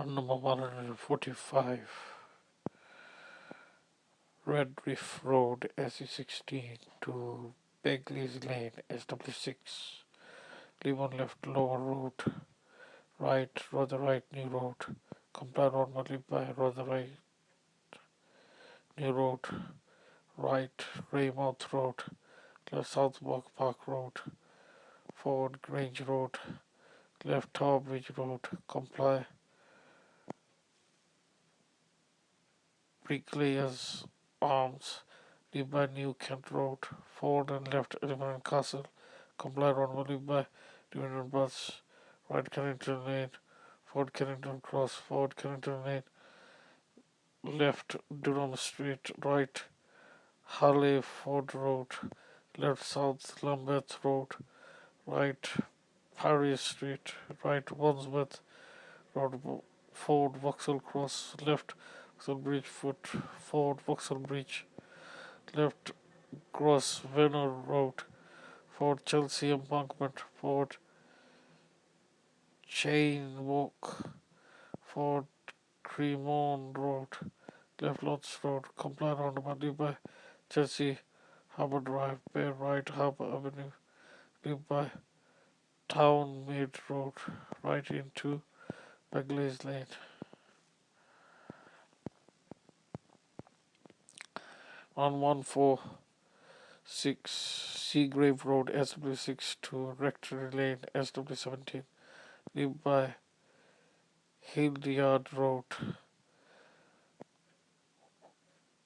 On number 145, Redriff Road, SE16 to Begley's Lane, SW6. Leave on left lower road, right, rather right new road. Comply normally by rather right new road, right Raymouth Road, left Southwark Park Road, forward Grange Road, left Tarbridge Road. Comply Bricklayers Arms, leave by New Kent Road, forward and left Edinburgh Castle. Comply normally by Dividend Bus, right Kennington Lane, forward Kennington Cross, forward Kennington Lane, left Durham Street, right Harley-Ford Road, left South Lambeth Road, right Paris Street, right Wandsworth Road, forward Vauxhall Cross, left Vauxhall Bridge Foot, forward Vauxhall Bridge, left Grosvenor Road, forward Chelsea Embankment, forward Chain Walk, forward Cremorne Road, left Lotts Road. Comply roundabout, leave by Chelsea Harbour Drive, bear right Harbour Avenue, leave by Town Mead Road, right into Begley's Lane. On 146 Seagrave Road, SW6 to Rectory Lane, SW17. Leave by Hildyard Road.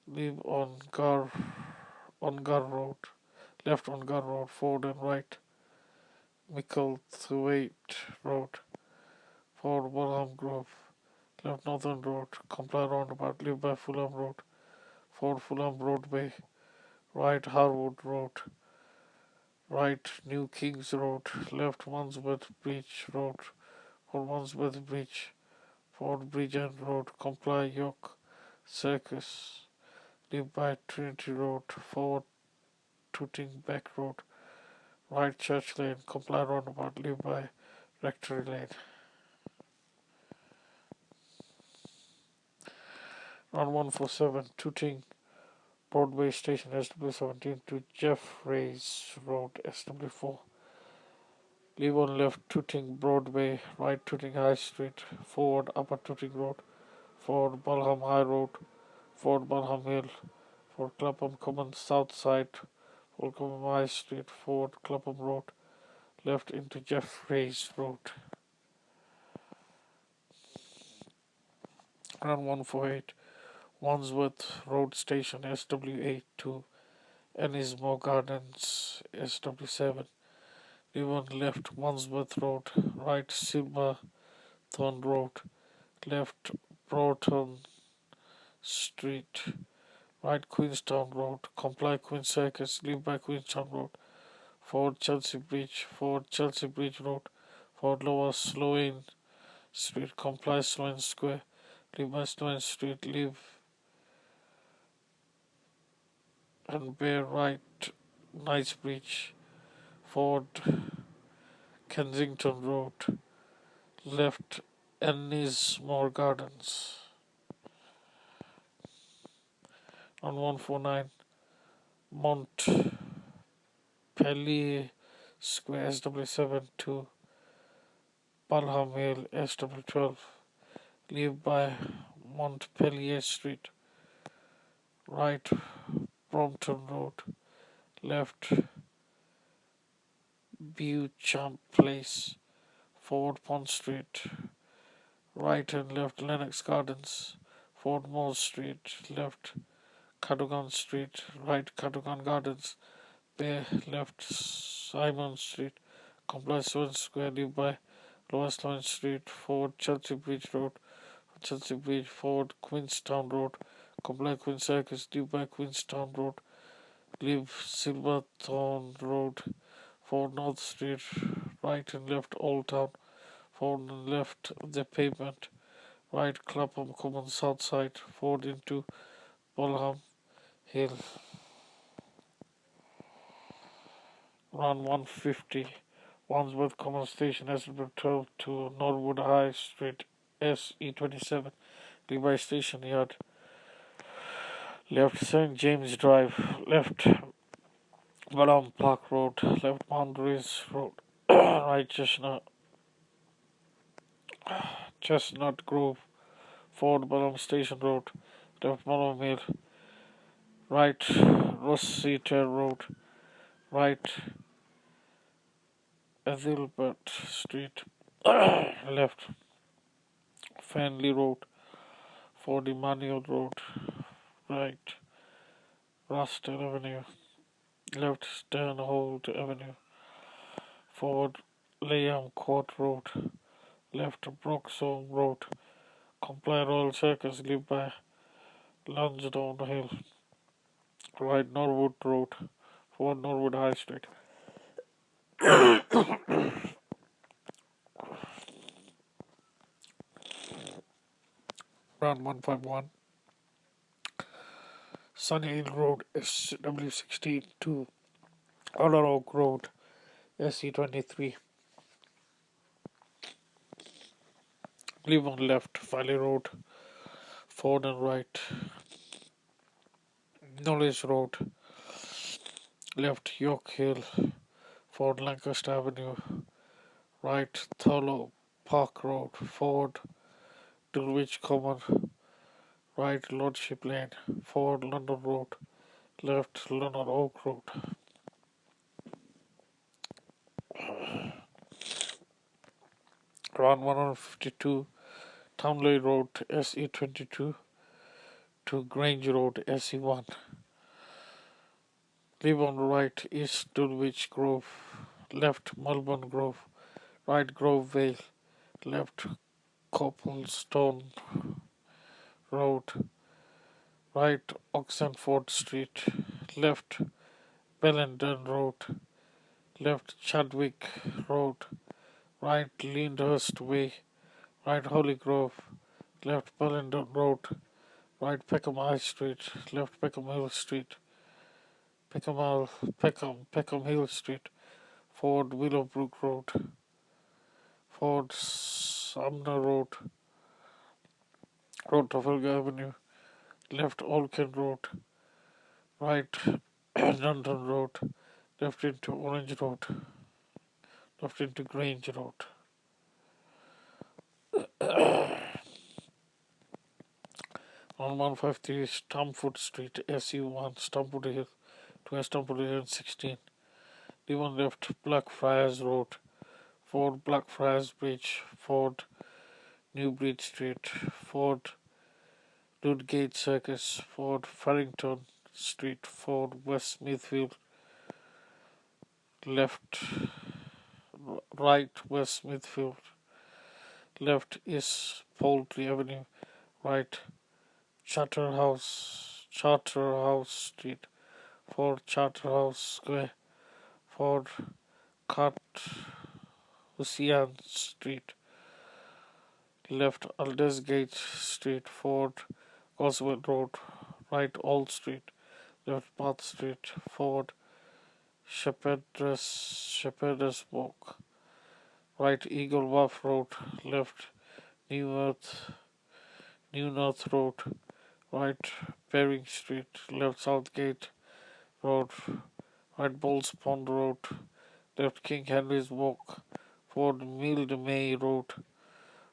Leave on Gar Road. Left on Gar Road, forward and right Micklethwaite Road. Forward Walham Grove. Left Northern Road. Comply roundabout. Leave by Fulham Road. Forward Fulham Broadway. Right Harwood Road. Right New Kings Road. Left Wandsworth Bridge Road. For Wandsworth Bridge. Forward Bridge End Road. Comply York Circus. Leave by Trinity Road. Forward Tooting Beck Road. Right Church Lane. Comply roundabout. Leave by Rectory Lane. On 147 Tooting Broadway Station, SW17 to Jeffreys Road, SW4. Leave on left Tooting Broadway, right Tooting High Street, forward Upper Tooting Road, forward Balham High Road, forward Balham Hill, forward Clapham Common South Side, forward Clapham High Street, forward Clapham Road, left into Jeffreys Road. On 148 Wandsworth Road Station, SW8 to Ennismore Gardens, SW7. Leave on left Wandsworth Road, right Silverthorne Road, left Broughton Street, right Queenstown Road. Comply Queen Circus, leave by Queenstown Road, forward Chelsea Bridge Road, forward Lower Sloane Street. Comply Sloane Square, leave by Sloane Street, leave and bear right Knightsbridge, forward Kensington Road, left Ennismore Gardens. On 149 Montpellier Square, SW7 to Balham Hill, SW12. Leave by Montpellier Street, right Brompton Road, left Beauchamp Place, forward Pond Street, right and left Lennox Gardens, forward Moore Street, left Cadogan Street, right Cadogan Gardens, bear left Simon Street. Comply Sloane Square, leave by Lower Sloane Street, forward Chelsea Bridge Road, Chelsea Bridge, forward Queenstown Road. Comply Queen Circus, leave by Queenstown Road, leave Silverthorne Road, forward North Street, right and left Old Town, forward and left the pavement, right Clapham Common South Side, forward into Balham Hill. Around 150 Wandsworth Common Station, SW12 to Norwood High Street, SE27, Levi Station Yard, left St. James Drive, left Ballam Park Road, left Boundaries Road, right Chestnut Grove, Fort Ballam Station Road, left Mallow Mill, right Rossiter Road, right Ethelbert Street, left Fanley Road, Fort Emmanuel Road, right Rastel Avenue, left Sternhold Avenue, forward Liam Court Road, left Broxholm Road, Comply Royal Circus, live by Lansdowne Hill, right Norwood Road, forward Norwood High Street. Round 151, Sunny Hill Road, SW16 to Honor Oak Road, SE23. Leave on left, Valley Road, Ford and right, Knowledge Road, left York Hill, Ford Lancaster Avenue, right Thurlow Park Road, Ford Dulwich Common, right Lordship Lane, Ford London Road, left London Oak Road. Round 152, Townley Road, SE22 to Grange Road, SE1. Leave on right, East Dulwich Grove, left Melbourne Grove, right Grove Vale, left Copplestone Road, right Oxenford Street, left Bellenden Road, left Chadwick Road, right Lyndhurst Way, right Holy Grove, left Bellenden Road, right Peckham High Street, left Peckham Hill Street, Peckham Hill Street, forward Willowbrook Road, forward Sumner Road, Road Trafalgar Avenue, left Olkin Road, right London Road, left into Orange Road, left into Grange Road. On 153 Stamford Street, SU1, Stamford Hill, to Stamford Hill 16. Leave left Blackfriars Road, Ford Blackfriars Bridge, Ford Newbridge Street, Ford Ludgate Circus, Ford Farrington Street, Ford West Smithfield, left right West Smithfield, left is Poultry Avenue, right Charterhouse Street, Ford Charterhouse Square, Ford Carthusian Street, left Aldersgate Street, Ford Goswell Road, right Old Street, left Bath Street, Ford Shepherdess Walk, right Eagle Wharf Road, left New North Road, right Bering Street, left Southgate Road, right Bulls Pond Road, left King Henry's Walk, Ford May Road,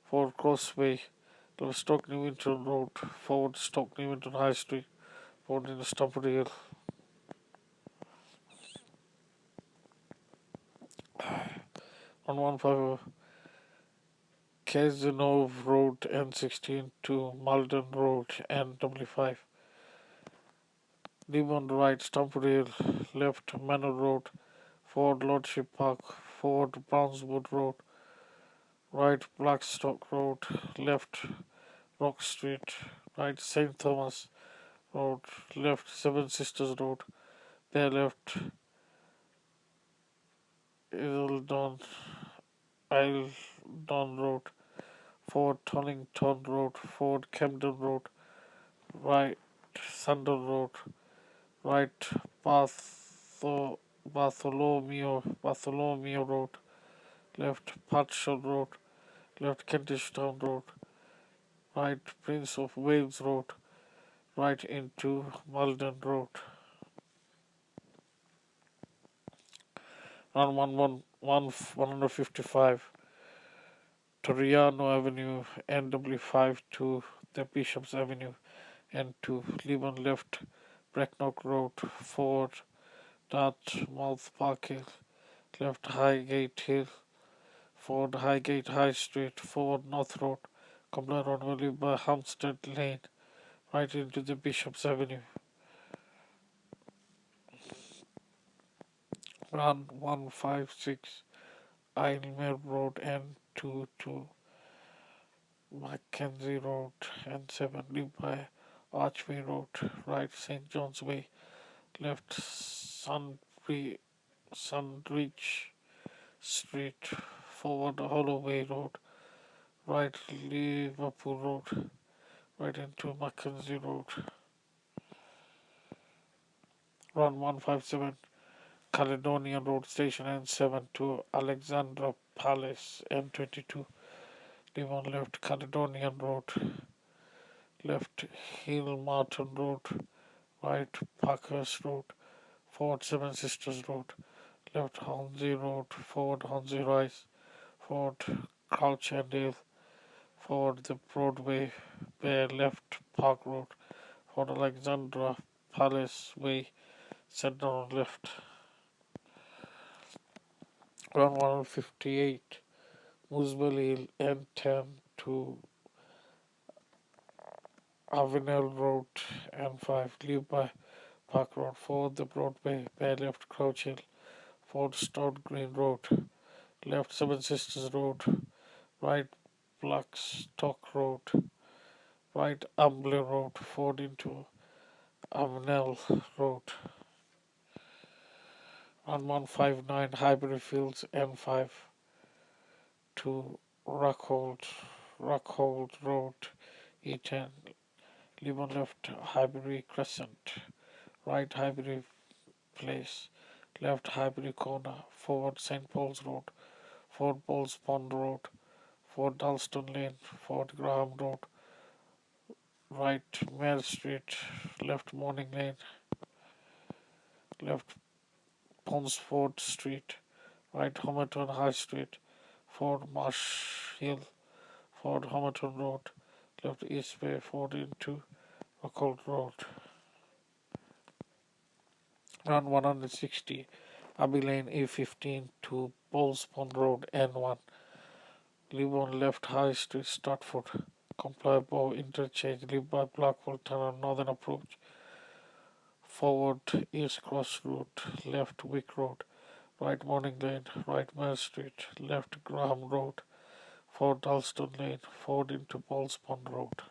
Ford Crossway, left Stoke Newington Road, forward Stoke Newington High Street, forward in Stamford Hill. On 150 Cazenove Road N16 to Malden Road NW5. Leave on the right Stamford Hill, left Manor Road, forward Lordship Park, forward Brownswood Road, right Blackstock Road, left Rock Street, right St. Thomas Road, left Seven Sisters Road, there left Isledon Road, forward Tollington Road, forward Camden Road, right Sandal Road, right Bartholomew Road, left Patchell Road, left Kentish Town Road, right Prince of Wales Road, right into Malden Road. On 155 Torriano Avenue, NW5 to the Bishops Avenue, N2, Lebanon left Brecknock Road, forward Dartmouth Park Hill, left Highgate Hill, forward Highgate High Street, forward North Road, Cumberland Road Valley by Hampstead Lane, right into the Bishops Avenue. Run 156 Aylmer Road N2 to Mackenzie Road N7, leave by Archway Road, right St. John's Way, left Sundridge Street, forward Holloway Road, right Liverpool Road, right into Mackenzie Road. Run 157 Caledonian Road Station N7 to Alexandra Palace N22. Leave on left Caledonian Road, left Hill Martin Road, right Parkhurst Road, forward Seven Sisters Road, left Hornsey Road, forward Hornsey Rise, forward Crouch and Dale, forward the Broadway, Bear left Park Road, forward Alexandra Palace Way, set down left. Run 158, Mooseville Hill N10 to Avenel Road N5, leave by Park Road, forward the Broadway, Bear left Crouch Hill, forward Stout Green Road, left Seven Sisters Road, right Blackstock Road, right Ambley Road, forward into Avenel Road. On 159 Highbury Fields N5 to Rockhold Road E10, leave on left Highbury Crescent, right Highbury Place, left Highbury Corner, forward St. Paul's Road, forward Paul's Pond Road, forward Dalston Lane, forward Graham Road, right Mare Street, left Morning Lane, left Ponsford Street, right Homerton High Street, forward Marsh Hill, forward Homerton Road, left East Bay, forward into Rockhold Road. Run 160 Abbey Lane A15 to Paul's Pond Road N1. Leave on left High Street, Stratford. Comply Bow Interchange, leave by Blackwell Tunnel, Northern Approach. Forward East Cross Route, left Wick Road, right Morning Lane, right Mare Street, left Graham Road, forward Dalston Lane, forward into Paul's Pond Road.